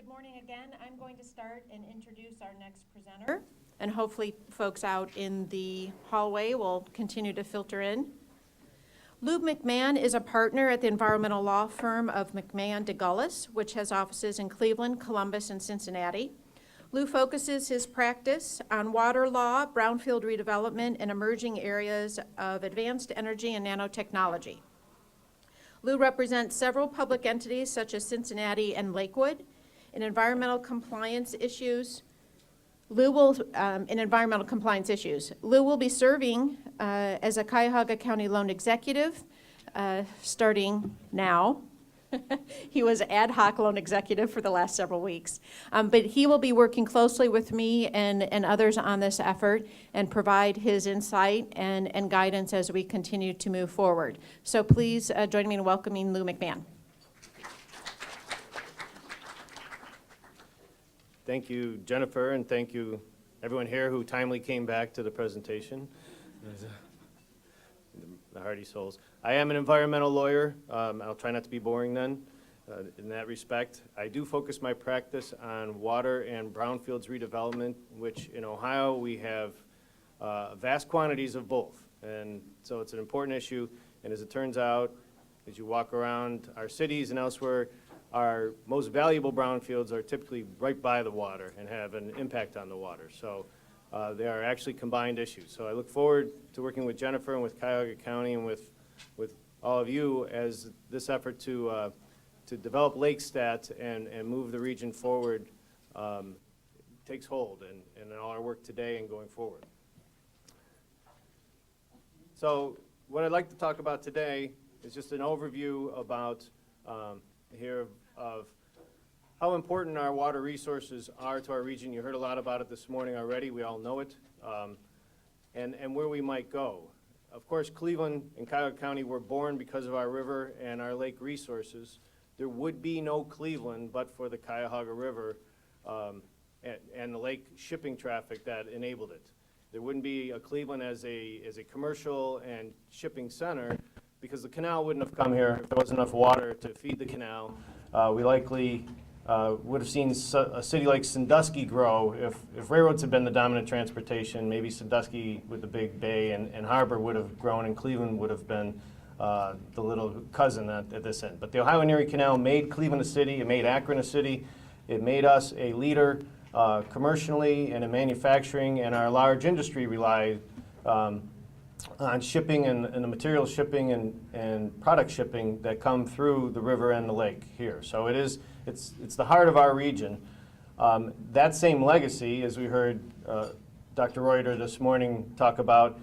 morning again. I'm going to start and introduce our next presenter. And hopefully folks out in the hallway will continue to filter in. Lou McMahon is a partner at the environmental law firm of McMahon Delisting, which has offices in Cleveland, Columbus, and Cincinnati. Lou focuses his practice on water law, brownfield redevelopment, and emerging areas of advanced energy and nanotechnology. Lou represents several public entities such as Cincinnati and Lakewood in environmental compliance issues. Lou will be serving as a Cuyahoga County loan executive starting now. He was ad hoc loan executive for the last several weeks. But he will be working closely with me and others on this effort and provide his insight and guidance as we continue to move forward. So please join me in welcoming Lou McMahon. Thank you, Jennifer, and thank you everyone here who timely came back to the presentation. The hardy souls. I am an environmental lawyer. I'll try not to be boring then in that respect. I do focus my practice on water and brownfields redevelopment, which in Ohio we have vast quantities of both. And so it's an important issue. And as it turns out, as you walk around our cities and elsewhere, our most valuable brownfields are typically right by the water and have an impact on the water. So they are actually combined issues. So I look forward to working with Jennifer and with Cuyahoga County and with all of you as this effort to develop LakeStat and move the region forward takes hold in all our work today and going forward. So what I'd like to talk about today is just an overview about here of how important our water resources are to our region. You heard a lot about it this morning already. We all know it. And where we might go. Of course, Cleveland and Cuyahoga County were born because of our river and our lake resources. There would be no Cleveland but for the Cuyahoga River and the lake shipping traffic that enabled it. There wouldn't be a Cleveland as a commercial and shipping center because the canal wouldn't have come here if there wasn't enough water to feed the canal. We likely would have seen a city like Sandusky grow if railroads had been the dominant transportation. Maybe Sandusky with the big bay and harbor would have grown, and Cleveland would have been the little cousin at this end. But the Ohio and Erie Canal made Cleveland a city. It made Akron a city. It made us a leader commercially and in manufacturing, and our large industry relied on shipping and the material shipping and product shipping that come through the river and the lake here. So it's the heart of our region. That same legacy, as we heard Dr. Reuter this morning talk about,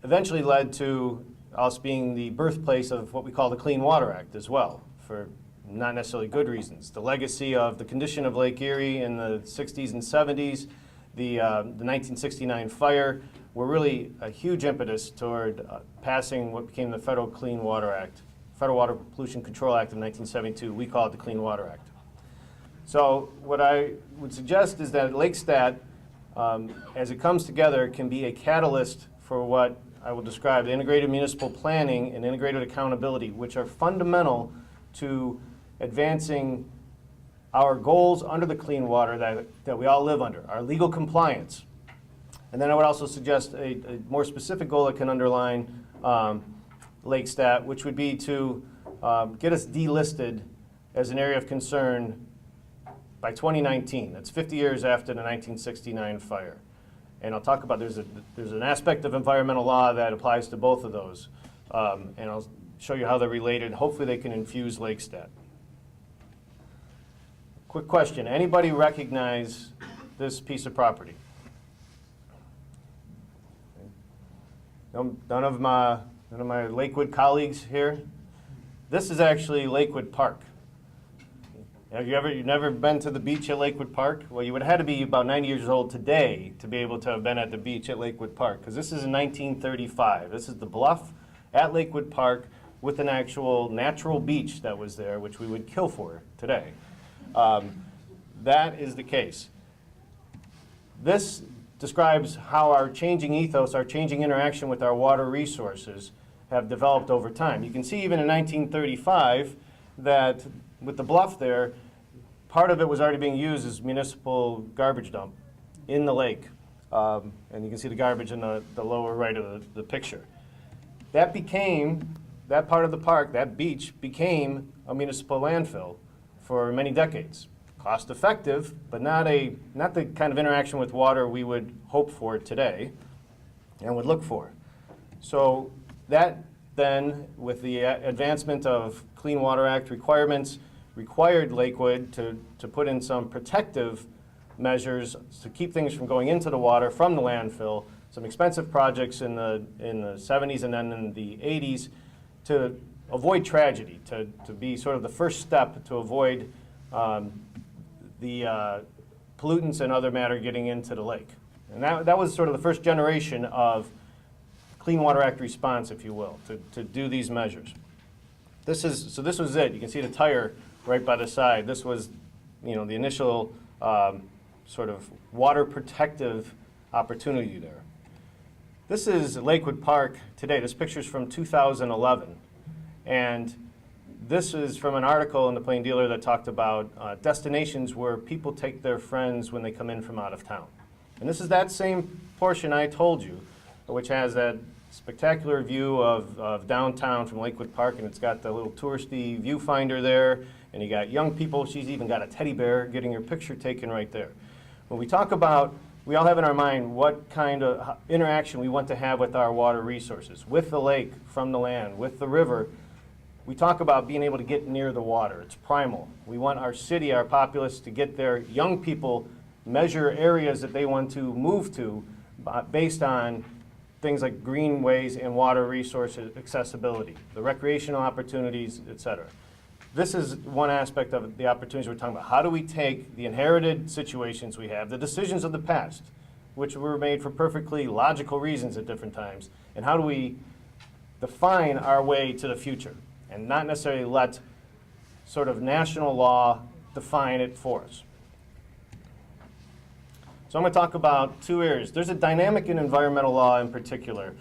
eventually led to us being the birthplace of what we call the Clean Water Act as well, for not necessarily good reasons. The legacy of the condition of Lake Erie in the 60s and 70s, the 1969 fire, were really a huge impetus toward passing what became the Federal Clean Water Act, Federal Water Pollution Control Act of 1972. We call it the Clean Water Act. So what I would suggest is that LakeStat, as it comes together, can be a catalyst for what I will describe integrated municipal planning and integrated accountability, which are fundamental to advancing our goals under the clean water that we all live under, our legal compliance. And then I would also suggest a more specific goal that can underline LakeStat, which would be to get us delisted as an area of concern by 2019. That's 50 years after the 1969 fire. And I'll talk about, there's an aspect of environmental law that applies to both of those. And I'll show you how they're related. Hopefully they can infuse LakeStat. Quick question, anybody recognize this piece of property? None of my Lakewood colleagues here? This is actually Lakewood Park. You've never been to the beach at Lakewood Park? Well, you would have had to be about 90 years old today to be able to have been at the beach at Lakewood Park, because this is in 1935. This is the bluff at Lakewood Park with an actual natural beach that was there, which we would kill for today. That is the case. This describes how our changing ethos, our changing interaction with our water resources have developed over time. You can see even in 1935 that with the bluff there, part of it was already being used as municipal garbage dump in the lake. And you can see the garbage in the lower right of the picture. That part of the park, that beach, became a municipal landfill for many decades. Cost effective, but not the kind of interaction with water we would hope for today and would look for. So that then, with the advancement of Clean Water Act requirements, required Lakewood to put in some protective measures to keep things from going into the water from the landfill, some expensive projects in the 70s and then in the 80s to avoid tragedy, to be sort of the first step to avoid the pollutants and other matter getting into the lake. And that was sort of the first generation of Clean Water Act response, if you will, to do these measures. This was it. You can see the tire right by the side. This was, the initial sort of water protective opportunity there. This is Lakewood Park today. This picture's from 2011. And this is from an article in the Plain Dealer that talked about destinations where people take their friends when they come in from out of town. And this is that same portion I told you, which has that spectacular view of downtown from Lakewood Park, and it's got the little touristy viewfinder there, and you got young people. She's even got a teddy bear getting her picture taken right there. When we talk about, we all have in our mind what kind of interaction we want to have with our water resources, with the lake, from the land, with the river. We talk about being able to get near the water. It's primal. We want our city, our populace, to get there. Young people measure areas that they want to move to based on things like greenways and water resource accessibility, the recreational opportunities, et cetera. This is one aspect of the opportunities we're talking about. How do we take the inherited situations we have, the decisions of the past, which were made for perfectly logical reasons at different times, and how do we define our way to the future and not necessarily let sort of national law define it for us? So I'm going to talk about two areas. There's a dynamic in environmental law in particular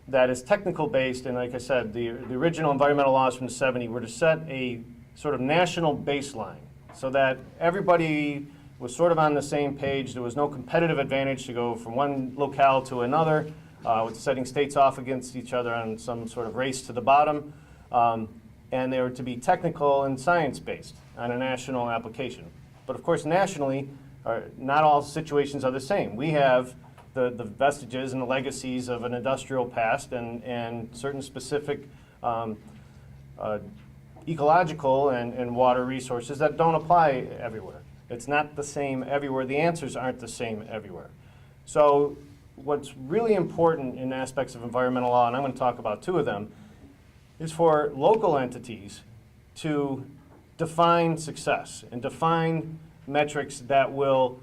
that is technical based, and like I said, the original environmental laws from the 70s were to set a sort of national baseline so that everybody was sort of on the same page. There was no competitive advantage to go from one locale to another, with setting states off against each other on some sort of race to the bottom, and they were to be technical and science-based on a national application. But of course, nationally, not all situations are the same. We have the vestiges and the legacies of an industrial past and certain specific ecological and water resources that don't apply everywhere. It's not the same everywhere. The answers aren't the same everywhere. So what's really important in aspects of environmental law, and I'm going to talk about two of them, is for local entities to define success and define metrics that will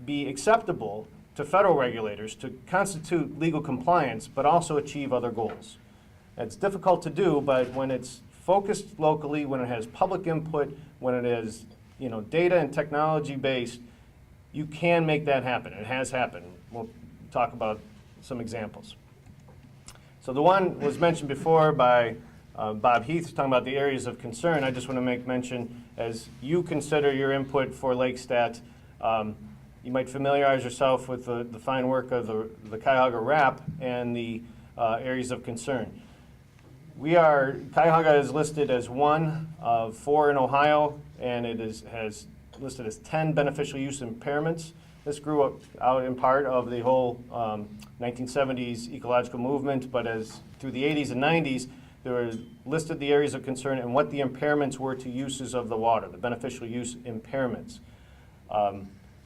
be acceptable to federal regulators to constitute legal compliance, but also achieve other goals. It's difficult to do, but when it's focused locally, when it has public input, when it is data and technology based, you can make that happen. It has happened. We'll talk about some examples. So the one was mentioned before by Bob Heath, talking about the areas of concern. I just want to make mention, as you consider your input for LakeStat, you might familiarize yourself with the fine work of the Cuyahoga RAP and the areas of concern. Cuyahoga is listed as one of 4 in Ohio, and it has listed as 10 beneficial use impairments. This grew out in part of the whole 1970s ecological movement, but as through the 80s and 90s, there were listed the areas of concern and what the impairments were to uses of the water, the beneficial use impairments.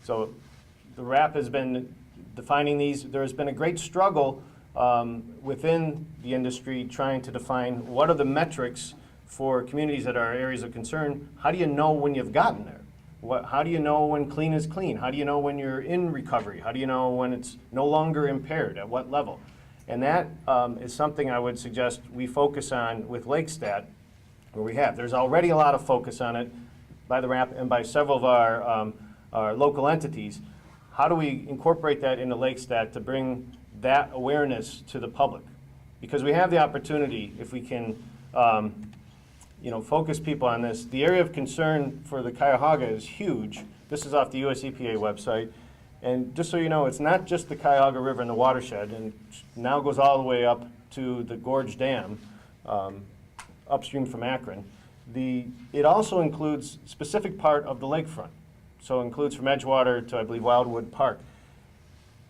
So the RAP has been defining these. There has been a great struggle within the industry trying to define what are the metrics for communities that are areas of concern. How do you know when you've gotten there? How do you know when clean is clean? How do you know when you're in recovery? How do you know when it's no longer impaired? At what level? And that is something I would suggest we focus on with LakeStat, where we have. There's already a lot of focus on it by the RAP and by several of our local entities. How do we incorporate that into LakeStat to bring that awareness to the public? Because we have the opportunity, if we can focus people on this. The area of concern for the Cuyahoga is huge. This is off the US EPA website. And just so you know, it's not just the Cuyahoga River and the Watershed, and now goes all the way up to the Gorge Dam, upstream from Akron. It also includes specific part of the lakefront. So it includes from Edgewater to, I believe, Wildwood Park.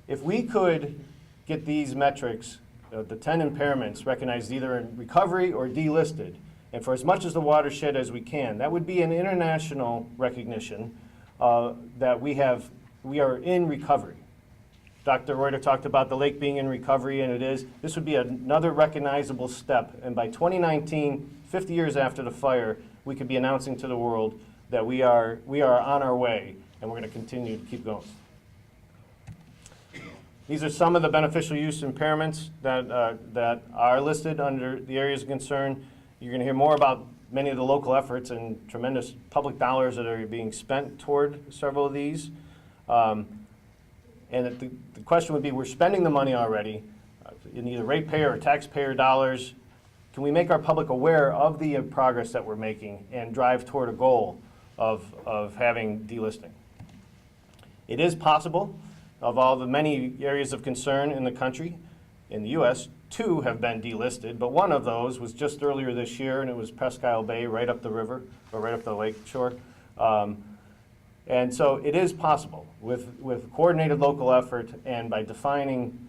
If we could get these metrics, the 10 impairments, recognized either in recovery or delisted, and for as much as the watershed as we can, that would be an international recognition that we are in recovery. Dr. Reuter talked about the lake being in recovery, and it is. This would be another recognizable step, and by 2019, 50 years after the fire, we could be announcing to the world that we are on our way, and we're going to continue to keep going. These are some of the beneficial use impairments that are listed under the areas of concern. You're going to hear more about many of the local efforts and tremendous public dollars that are being spent toward several of these. And the question would be, we're spending the money already in either ratepayer or taxpayer dollars. Can we make our public aware of the progress that we're making and drive toward a goal of having delisting? It is possible. Of all the many areas of concern in the country, in the U.S., 2 have been delisted, but one of those was just earlier this year, and it was Presque Isle Bay, right up the river, or right up the lake shore. And so it is possible with coordinated local effort and by defining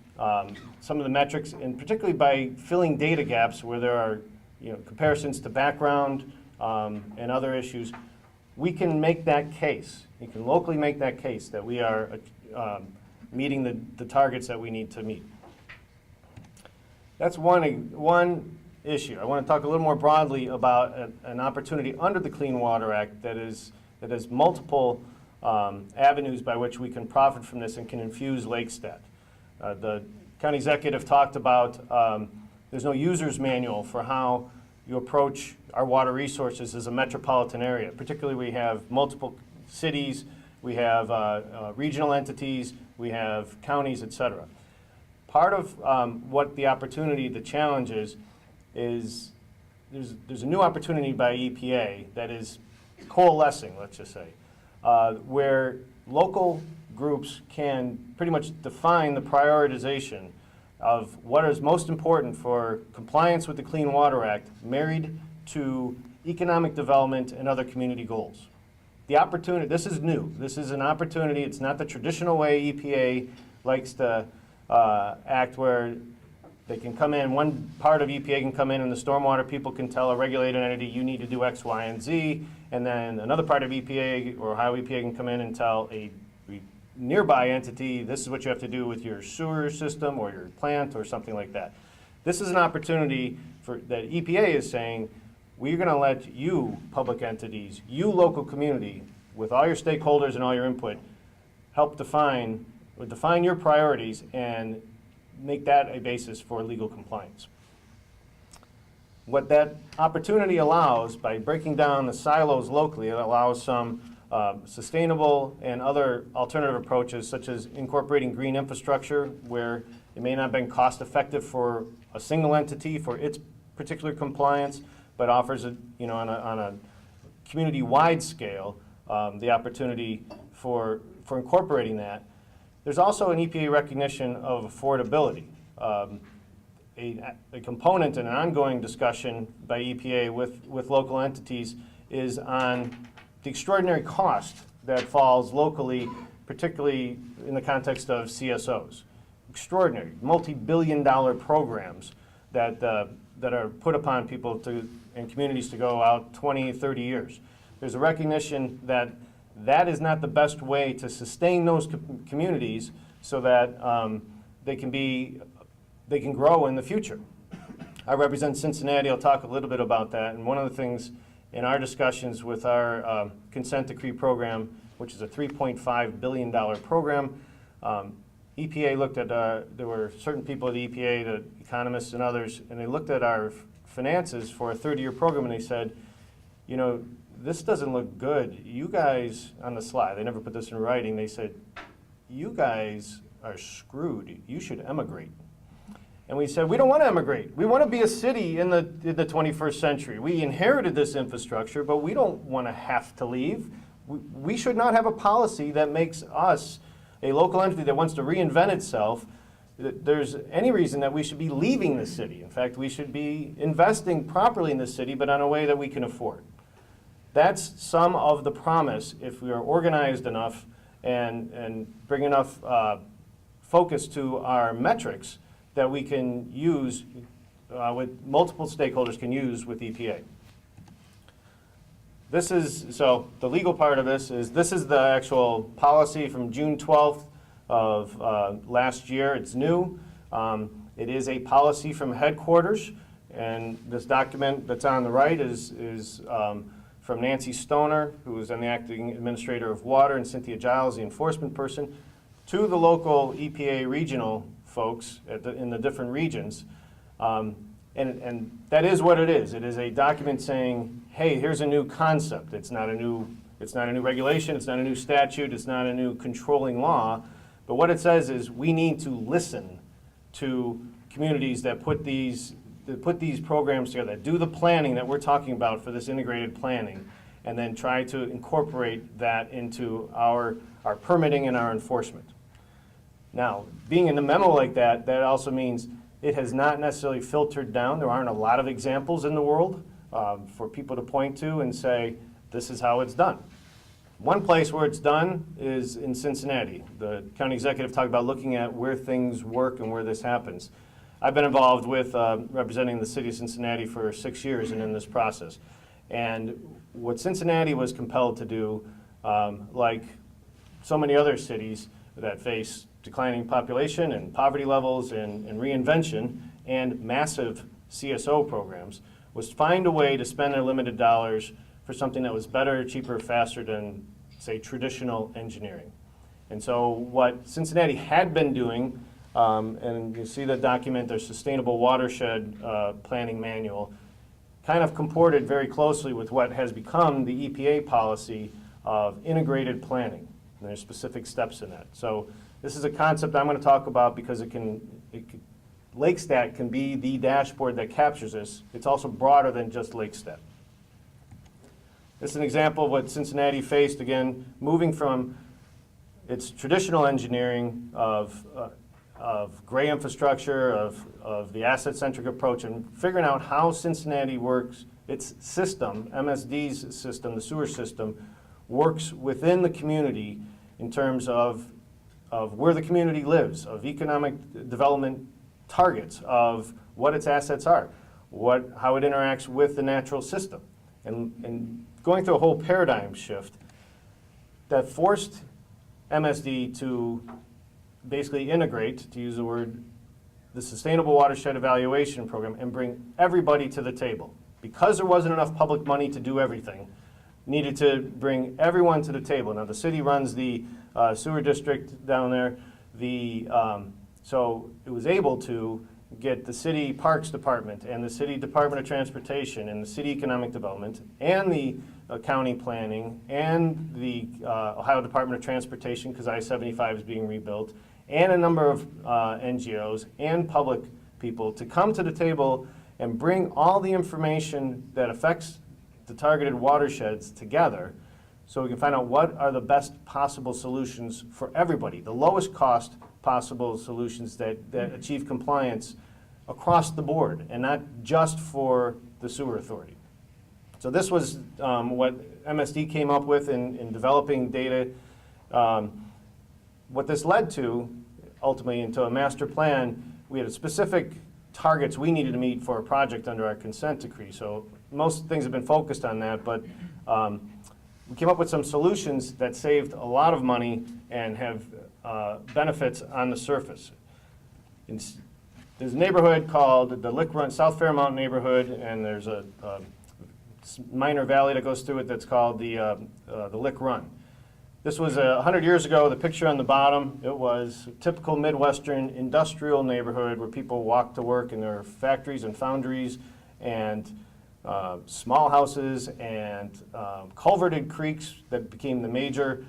some of the metrics, and particularly by filling data gaps where there are comparisons to background and other issues, we can make that case. You can locally make that case that we are meeting the targets that we need to meet. That's one issue. I want to talk a little more broadly about an opportunity under the Clean Water Act that has multiple avenues by which we can profit from this and can infuse LakeStat. The county executive talked about there's no user's manual for how you approach our water resources as a metropolitan area. Particularly, we have multiple cities, we have regional entities, we have counties, et cetera. Part of what the opportunity, the challenge is there's a new opportunity by EPA that is coalescing, let's just say, where local groups can pretty much define the prioritization of what is most important for compliance with the Clean Water Act married to economic development and other community goals. The opportunity, this is new. This is an opportunity. It's not the traditional way EPA likes to act, where they can come in, one part of EPA can come in and the stormwater people can tell a regulated entity, you need to do X, Y, and Z, and then another part of EPA or Ohio EPA can come in and tell a nearby entity, this is what you have to do with your sewer system or your plant or something like that. This is an opportunity that EPA is saying, we're going to let you, public entities, you local community, with all your stakeholders and all your input, help define your priorities and make that a basis for legal compliance. What that opportunity allows, by breaking down the silos locally, it allows some sustainable and other alternative approaches, such as incorporating green infrastructure, where it may not have been cost effective for a single entity for its particular compliance, but offers on a community-wide scale the opportunity for incorporating that. There's also an EPA recognition of affordability. A component and an ongoing discussion by EPA with local entities is on the extraordinary cost that falls locally, particularly in the context of CSOs. Extraordinary, multi-billion-dollar programs that are put upon people and communities to go out 20, 30 years. There's a recognition that that is not the best way to sustain those communities so that they can grow in the future. I represent Cincinnati. I'll talk a little bit about that. And one of the things in our discussions with our consent decree program, which is a $3.5 billion program, EPA looked at, there were certain people at the EPA, the economists and others, and they looked at our finances for a 30-year program and they said, this doesn't look good. You guys, on the slide, they never put this in writing, they said, you guys are screwed. You should emigrate. And we said, we don't want to emigrate. We want to be a city in the 21st century. We inherited this infrastructure, but we don't want to have to leave. We should not have a policy that makes us a local entity that wants to reinvent itself. That there's any reason that we should be leaving the city. In fact, we should be investing properly in the city, but in a way that we can afford. That's some of the promise if we are organized enough and bring enough focus to our metrics that we can use, with multiple stakeholders can use with EPA. So the legal part of this is the actual policy from June 12th of last year. It's new. It is a policy from headquarters, and this document that's on the right is from Nancy Stoner, who is the acting administrator of water, and Cynthia Giles, the enforcement person, to the local EPA regional folks in the different regions. And that is what it is. It is a document saying, hey, here's a new concept. It's not a new regulation, it's not a new statute, it's not a new controlling law. But what it says is we need to listen to communities that put these programs together, that do the planning that we're talking about for this integrated planning, and then try to incorporate that into our permitting and our enforcement. Now, being in the memo like that also means it has not necessarily filtered down. There aren't a lot of examples in the world for people to point to and say, this is how it's done. One place where it's done is in Cincinnati. The county executive talked about looking at where things work and where this happens. I've been involved with representing the city of Cincinnati for 6 years and in this process. And what Cincinnati was compelled to do, like so many other cities that face declining population and poverty levels and reinvention and massive CSO programs, was find a way to spend their limited dollars for something that was better, cheaper, faster than, say, traditional engineering. And so what Cincinnati had been doing, and you see the document, their Sustainable Watershed Planning Manual, kind of comported very closely with what has become the EPA policy of integrated planning. And there's specific steps in that. So this is a concept I'm going to talk about because LakeStat can be the dashboard that captures this. It's also broader than just LakeStat. This is an example of what Cincinnati faced, again, moving from its traditional engineering of gray infrastructure, of the asset-centric approach, and figuring out how Cincinnati works, its system, MSD's system, the sewer system, works within the community in terms of where the community lives, of economic development targets, of what its assets are, how it interacts with the natural system. And going through a whole paradigm shift that forced MSD to basically integrate, to use the word, the Sustainable Watershed Evaluation Program and bring everybody to the table. Because there wasn't enough public money to do everything, needed to bring everyone to the table. Now the city runs the sewer district down there, so it was able to get the city Parks Department and the city Department of Transportation and the city Economic Development and the county planning and the Ohio Department of Transportation, because I-75 is being rebuilt, and a number of NGOs and public people to come to the table and bring all the information that affects the targeted watersheds together so we can find out what are the best possible solutions for everybody, the lowest cost possible solutions that achieve compliance across the board and not just for the sewer authority. So this was what MSD came up with in developing data. What this led to, ultimately, into a master plan, we had specific targets we needed to meet for a project under our consent decree. So most things have been focused on that, but we came up with some solutions that saved a lot of money and have benefits on the surface. There's a neighborhood called the Lick Run, South Fairmount neighborhood, and there's a minor valley that goes through it that's called the Lick Run. This was 100 years ago. The picture on the bottom, it was a typical Midwestern industrial neighborhood where people walk to work, and there are factories and foundries and small houses and culverted creeks that became the major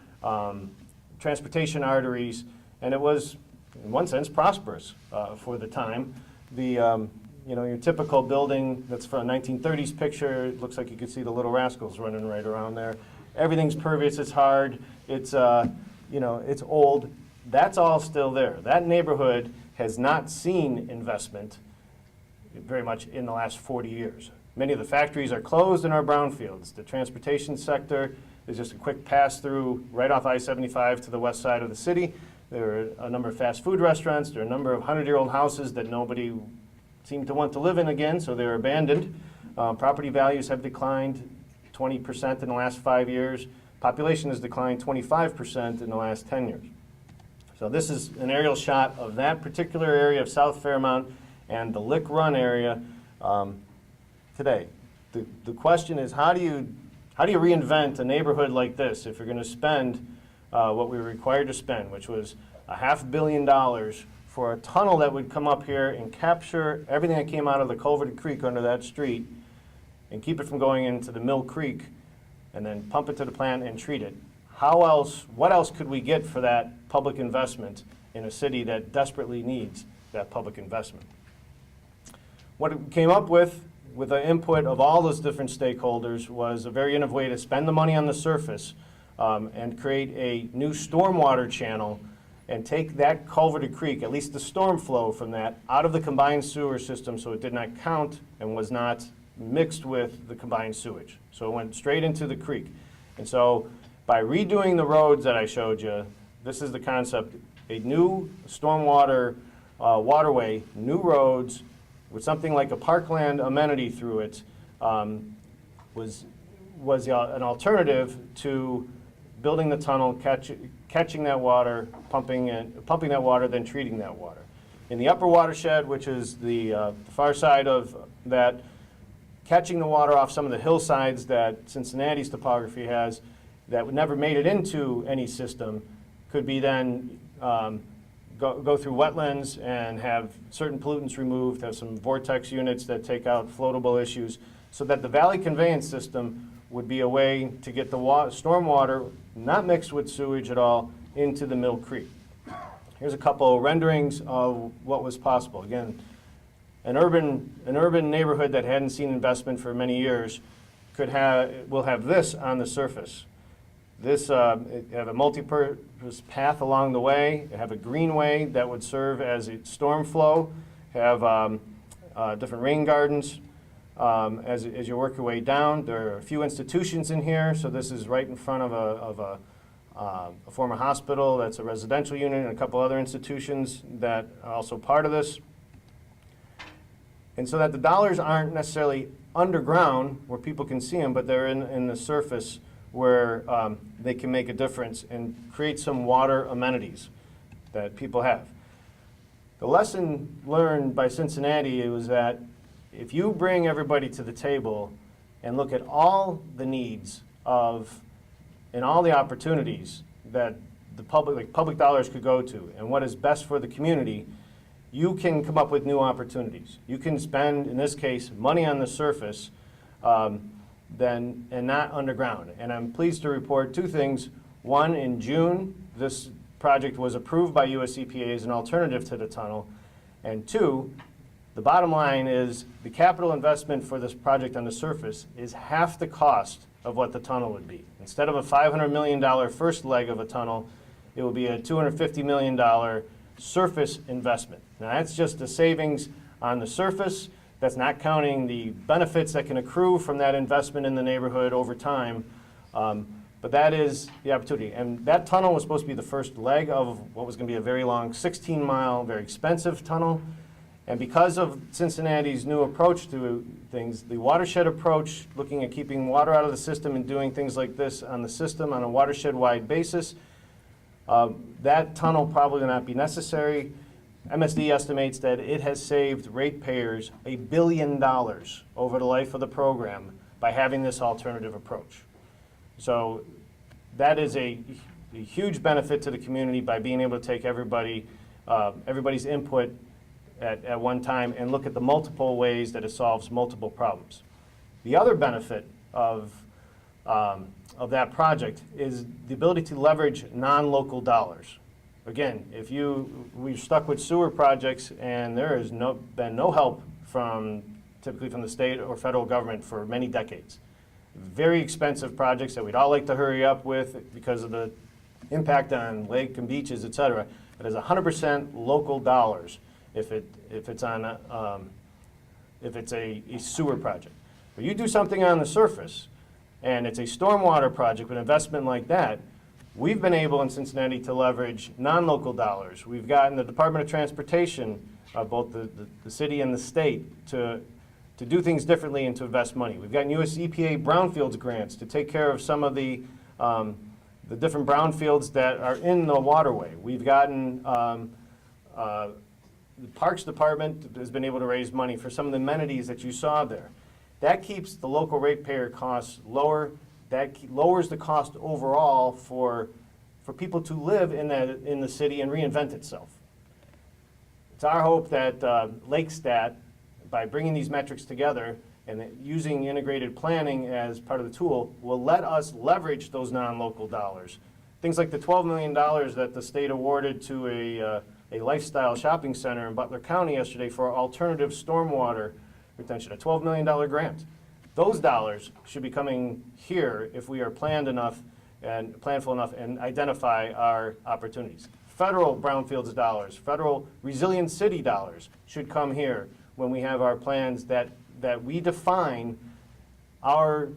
transportation arteries, and it was, in one sense, prosperous for the time. you know, your typical building that's from a 1930s picture. It looks like you could see the little rascals running right around there. Everything's pervious, it's hard, it's, you know, it's old. That's all still there. That neighborhood has not seen investment very much in the last 40 years. Many of the factories are closed in our brownfields. The transportation sector is just a quick pass through right off I-75 to the west side of the city. There are a number of fast food restaurants. There are a number of 100-year-old houses that nobody seemed to want to live in again, so they're abandoned. Property values have declined 20% in the last 5 years. Population has declined 25% in the last 10 years. So this is an aerial shot of that particular area of South Fairmount and the Lick Run area today. The question is, how do you reinvent a neighborhood like this if you're going to spend what we were required to spend, which was $500 million for a tunnel that would come up here and capture everything that came out of the culverted creek under that street and keep it from going into the Mill Creek and then pump it to the plant and treat it. What else could we get for that public investment in a city that desperately needs that public investment? What it came up with the input of all those different stakeholders, was a very innovative way to spend the money on the surface and create a new stormwater channel and take that culverted creek, at least the storm flow from that, out of the combined sewer system so it did not count and was not mixed with the combined sewage. So it went straight into the creek. And so by redoing the roads that I showed you, this is the concept, a new stormwater waterway, new roads with something like a parkland amenity through it, was an alternative to building the tunnel, catching that water, pumping that water, then treating that water. In the upper watershed, which is the far side of that, catching the water off some of the hillsides that Cincinnati's topography has that never made it into any system could be then go through wetlands and have certain pollutants removed, have some vortex units that take out floatable issues, so that the valley conveyance system would be a way to get the stormwater, not mixed with sewage at all, into the Mill Creek. Here's a couple renderings of what was possible. Again, an urban neighborhood that hadn't seen investment for many years will have this on the surface. This have a multi-purpose path along the way. Have a greenway that would serve as a storm flow. Have different rain gardens as you work your way down. There are a few institutions in here. So this is right in front of a former hospital. That's a residential unit, and a couple other institutions that are also part of this. And so that the dollars aren't necessarily underground where people can see them, but they're in the surface where they can make a difference and create some water amenities that people have. The lesson learned by Cincinnati was that if you bring everybody to the table and look at all the needs and all the opportunities that the public dollars could go to and what is best for the community, you can come up with new opportunities. You can spend, in this case, money on the surface and not underground. And I'm pleased to report two things. One, in June, this project was approved by US EPA as an alternative to the tunnel. And two, the bottom line is the capital investment for this project on the surface is half the cost of what the tunnel would be. Instead of a $500 million first leg of a tunnel, it will be a $250 million surface investment. Now that's just the savings on the surface. That's not counting the benefits that can accrue from that investment in the neighborhood over time. But that is the opportunity. And that tunnel was supposed to be the first leg of what was going to be a very long 16-mile, very expensive tunnel. And because of Cincinnati's new approach to things, the watershed approach, looking at keeping water out of the system and doing things like this on the system on a watershed-wide basis, that tunnel probably will not be necessary. MSD estimates that it has saved ratepayers $1 billion over the life of the program by having this alternative approach. So that is a huge benefit to the community by being able to take everybody's input at one time and look at the multiple ways that it solves multiple problems. The other benefit of that project is the ability to leverage non-local dollars. Again, we've stuck with sewer projects, and there has been no help typically from the state or federal government for many decades. Very expensive projects that we'd all like to hurry up with because of the impact on lake and beaches, et cetera. It is 100% local dollars if it's a sewer project. But you do something on the surface, and it's a stormwater project with investment like that, we've been able in Cincinnati to leverage non-local dollars. We've gotten the Department of Transportation, both the city and the state, to do things differently and to invest money. We've gotten US EPA brownfields grants to take care of some of the different brownfields that are in the waterway. We've gotten, the Parks Department has been able to raise money for some of the amenities that you saw there. That keeps the local ratepayer costs lower. That lowers the cost overall for people to live in the city and reinvent itself. It's our hope that LakeStat, by bringing these metrics together and using integrated planning as part of the tool, will let us leverage those non-local dollars. Things like the $12 million that the state awarded to a lifestyle shopping center in Butler County yesterday for alternative stormwater retention, a $12 million grant. Those dollars should be coming here if we are planful enough and identify our opportunities. Federal brownfields dollars, federal resilient city dollars should come here when we have our plans that we define our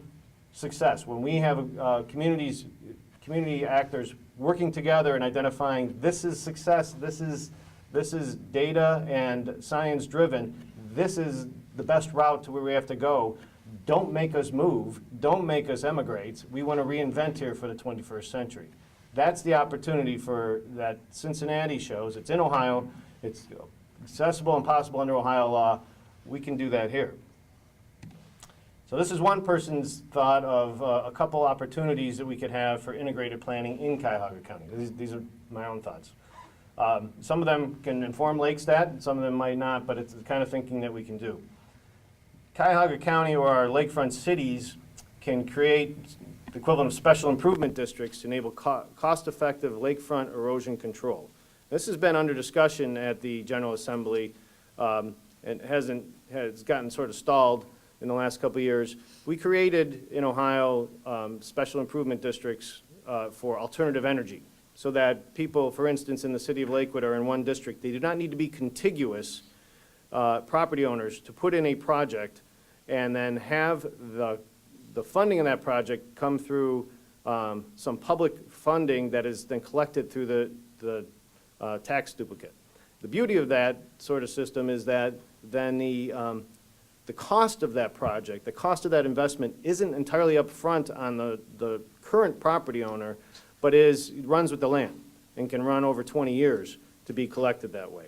success. When we have community actors working together and identifying this is success, this is data and science driven, this is the best route to where we have to go. Don't make us move. Don't make us emigrate. We want to reinvent here for the 21st century. That's the opportunity for that Cincinnati shows. It's in Ohio. It's accessible and possible under Ohio law. We can do that here. So this is one person's thought of a couple opportunities that we could have for integrated planning in Cuyahoga County. These are my own thoughts. Some of them can inform LakeStat, some of them might not, but it's the kind of thinking that we can do. Cuyahoga County or our lakefront cities can create the equivalent of special improvement districts to enable cost-effective lakefront erosion control. This has been under discussion at the General Assembly and has gotten sort of stalled in the last couple of years. We created in Ohio special improvement districts for alternative energy so that people, for instance, in the city of Lakewood are in one district. They do not need to be contiguous property owners to put in a project and then have the funding of that project come through some public funding that is then collected through the tax duplicate. The beauty of that sort of system is that then the cost of that project, the cost of that investment isn't entirely upfront on the current property owner, but runs with the land and can run over 20 years to be collected that way.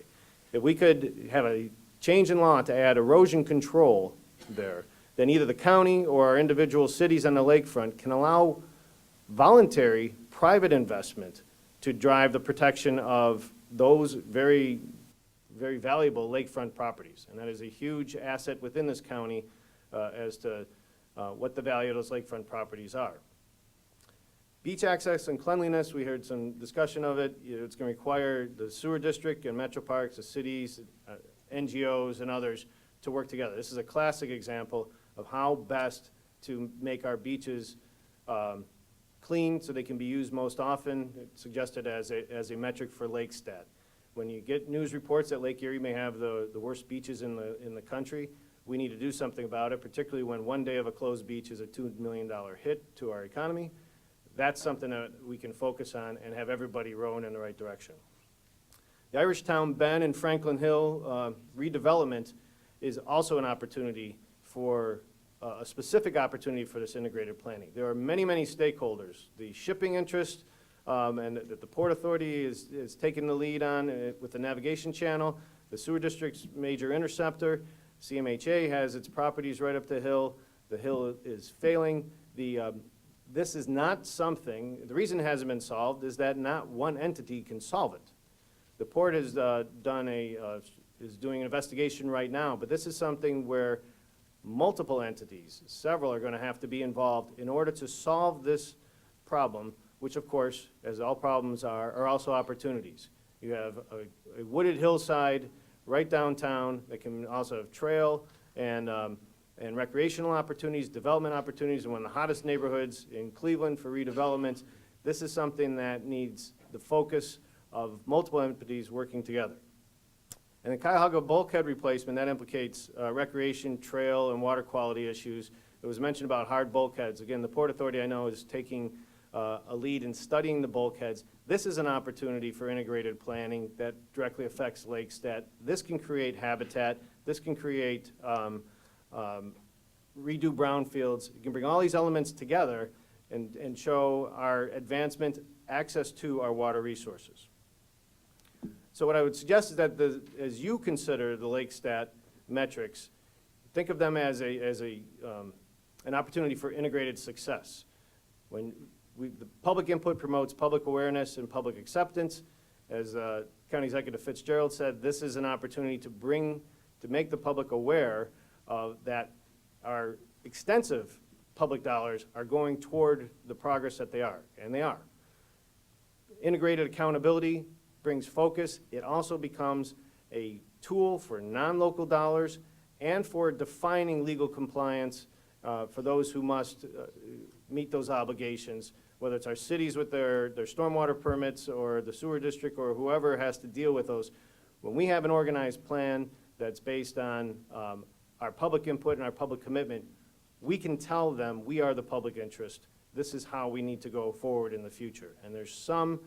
If we could have a change in law to add erosion control there, then either the county or our individual cities on the lakefront can allow voluntary private investment to drive the protection of those very, very valuable lakefront properties. And that is a huge asset within this county as to what the value of those lakefront properties are. Beach access and cleanliness, we heard some discussion of it. It's going to require the sewer district and metro parks, the cities, NGOs, and others to work together. This is a classic example of how best to make our beaches clean so they can be used most often. It's suggested as a metric for LakeStat. When you get news reports that Lake Erie may have the worst beaches in the country, we need to do something about it, particularly when one day of a closed beach is a $2 million hit to our economy. That's something that we can focus on and have everybody rowing in the right direction. The Irish Town Bend and Franklin Hill redevelopment is also an opportunity for a specific opportunity for this integrated planning. There are many, many stakeholders. The shipping interest and the Port Authority is taking the lead on with the navigation channel. The sewer district's major interceptor. CMHA has its properties right up the hill. The hill is failing. This is not something, the reason it hasn't been solved is that not one entity can solve it. The port has is doing an investigation right now, but this is something where multiple entities, several, are going to have to be involved in order to solve this problem which of course, as all problems are also opportunities. You have a wooded hillside right downtown that can also have trail and recreational opportunities, development opportunities, and one of the hottest neighborhoods in Cleveland for redevelopment. This is something that needs the focus of multiple entities working together. And the Cuyahoga bulkhead replacement, that implicates recreation, trail, and water quality issues. It was mentioned about hard bulkheads. Again, the Port Authority, I know, is taking a lead in studying the bulkheads. This is an opportunity for integrated planning that directly affects LakeStat. This can create habitat. This can create redo brownfields. You can bring all these elements together and show our advancement, access to our water resources. So what I would suggest is that as you consider the LakeStat metrics, think of them as an opportunity for integrated success. When the public input promotes public awareness and public acceptance, as County Executive Fitzgerald said, this is an opportunity to make the public aware that our extensive public dollars are going toward the progress that they are, and they are. Integrated accountability brings focus. It also becomes a tool for non-local dollars and for defining legal compliance for those who must meet those obligations, whether it's our cities with their stormwater permits or the sewer district or whoever has to deal with those. When we have an organized plan that's based on our public input and our public commitment, we can tell them we are the public interest. This is how we need to go forward in the future. And there's some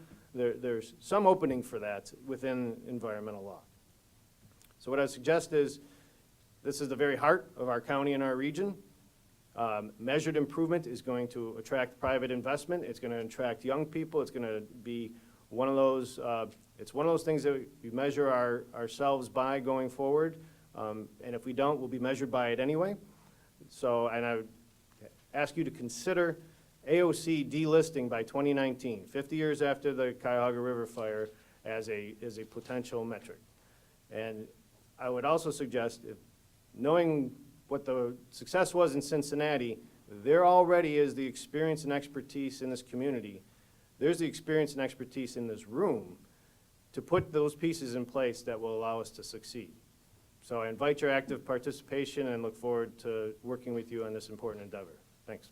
opening for that within environmental law. So what I suggest is, this is the very heart of our county and our region. Measured improvement is going to attract private investment. It's going to attract young people. It's going to be one of those, it's one of those things that we measure ourselves by going forward. And if we don't, we'll be measured by it anyway. So, and I would ask you to consider AOC delisting by 2019, 50 years after the Cuyahoga River fire, as a potential metric. And I would also suggest, knowing what the success was in Cincinnati, there already is the experience and expertise in this community. There's the experience and expertise in this room to put those pieces in place that will allow us to succeed. So I invite your active participation and look forward to working with you on this important endeavor. Thanks.